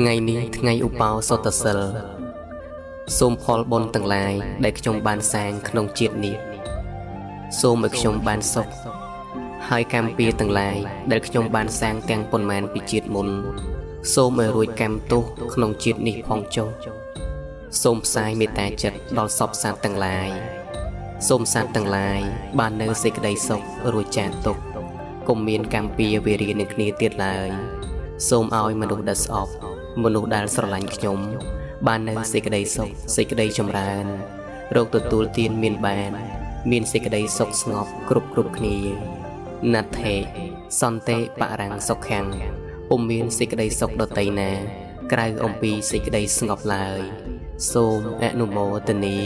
ថ្ងៃនេះថ្ងៃឧបោសថសិលសូមផលបុណ្យទាំងឡាយដែលខ្ញុំបានសាងក្នុងជាតិនេះសូមឲ្យខ្ញុំបានសុខហើយកម្មពៀទាំងឡាយដែលខ្ញុំបានសាងទាំងប៉ុន្មានពីជាតិមុនសូមឲ្យរួចកម្មទោសក្នុងជាតិនេះផងចុះសូមផ្សាយមេត្តាចិត្តដល់សពសត្វទាំងឡាយសូមសត្វទាំងឡាយបាននៅសេចក្តីសុខរួចចាកទុក្ខកុំមានកម្មពៀវេរានឹងគ្នាទៀតឡើយសូមឲ្យមនុស្សដែលស្អប់មនុស្សដែលស្រឡាញ់ខ្ញុំបាននៅសេចក្តីសុខសេចក្តីចម្រើនរកទទួលទានមានបានមានសេចក្តីសុខស្ងប់គ្រប់គ្នាណដ្ឋេសន្តិបរាំងសុខខាំងពុំមានសេចក្តីសុខដតីណាក្រៅអំពីសេចក្តីស្ងប់ឡើយសូមអនុមោទនា